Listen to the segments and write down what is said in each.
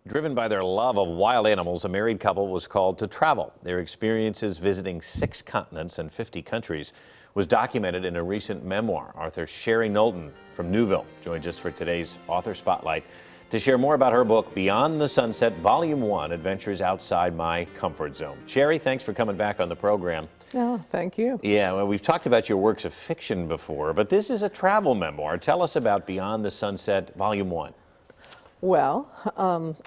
Driven by their love of wild animals, a married couple was called to travel. Their experiences visiting 6 continents and 50 countries was documented in a recent memoir. Author Sherry Knowlton from Newville joins us for today's Author Spotlight to share more about her book, Beyond the Sunset, Volume 1, Adventures Outside My Comfort Zone. Sherry, thanks for coming back on the program. Oh, thank you. Yeah, well, we've talked about your works of fiction before, but this is a travel memoir. Tell us about Beyond the Sunset, Volume 1. Well,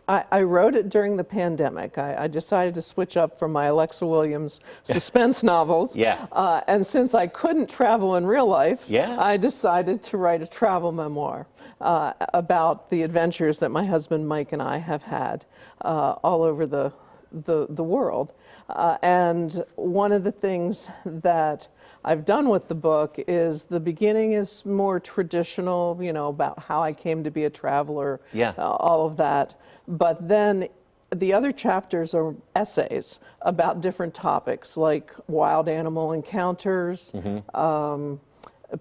I wrote it during the pandemic. I decided to switch up from my Alexa Williams suspense novels. Yeah. And since I couldn't travel in real life, Yeah. I decided to write a travel memoir about the adventures that my husband Mike and I have had all over the world. And one of the things that I've done with the book is the beginning is more traditional, you know, about how I came to be a traveler, all of that. But then the other chapters are essays about different topics like wild animal encounters,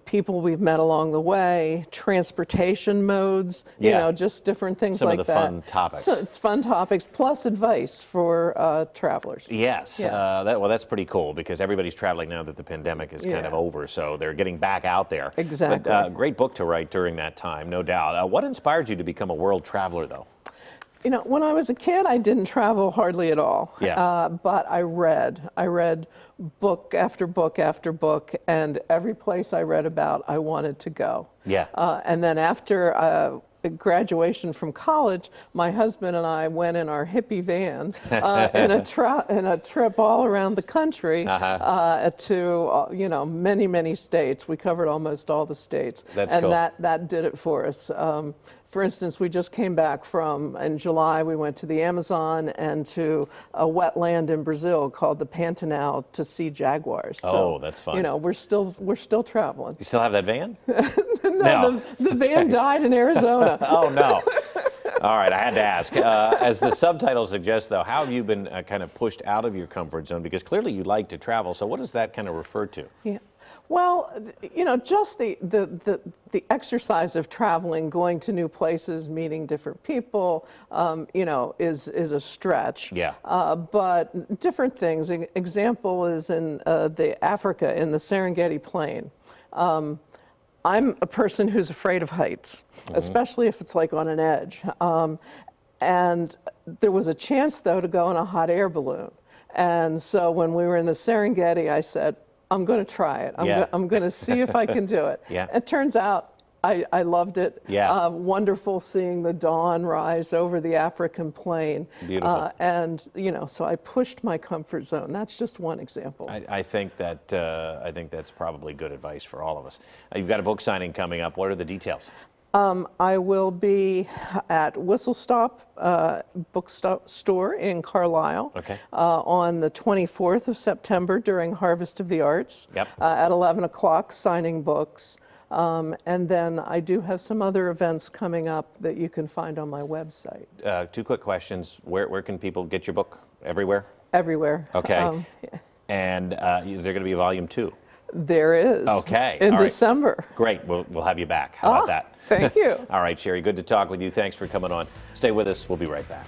people we've met along the way, transportation modes, you know, just different things like that. Some of the fun topics. So it's fun topics plus advice for travelers. Yes, well, that's pretty cool because everybody's traveling now that the pandemic is kind of over, so they're getting back out there. Exactly. But great book to write during that time, no doubt. What inspired you to become a world traveler, though? You know, when I was a kid, I didn't travel hardly at all. Yeah. But I read. I read book after book after book, and every place I read about, I wanted to go. Yeah. And then after graduation from college, my husband and I went in our hippie van in a trip all around the country to you know, many states. We covered almost all the states. That's and cool. that did it for us. For instance, we just came back from, in July, we went to the Amazon and to a wetland in Brazil called the Pantanal to see jaguars. Oh, that's fun. You know, we're still traveling. You still have that van? No, the van died in Arizona. Oh, no. All right, I had to ask. As the subtitle suggests, though, how have you been kind of pushed out of your comfort zone? Because clearly you like to travel, so what does that kind of refer to? Yeah. Well, you know, just the exercise of traveling, going to new places, meeting different people, you know, is a stretch. Yeah. But different things. An example is in the Africa, in the Serengeti Plain. I'm a person who's afraid of heights, especially if it's like on an edge. And there was a chance, though, to go in a hot air balloon. And so when we were in the Serengeti, I said, I'm going to try it. I'm going to see if I can do it. It turns out I loved it. Wonderful seeing the dawn rise over the African plain. Beautiful. And, you know, so I pushed my comfort zone. That's just one example. I think that's probably good advice for all of us. You've got a book signing coming up. What are the details? I will be at Whistle Stop bookstore in Carlisle on the 24th of September during Harvest of the Arts at 11 o'clock, signing books. And then I do have some other events coming up that you can find on my website. 2 quick questions. Where can people get your book? Everywhere? Everywhere. Okay. And is there going to be a volume 2? There is. Okay. In December. Great. We'll have you back. How about that? Thank you. All right, Sherry, good to talk with you. Thanks for coming on. Stay with us. We'll be right back.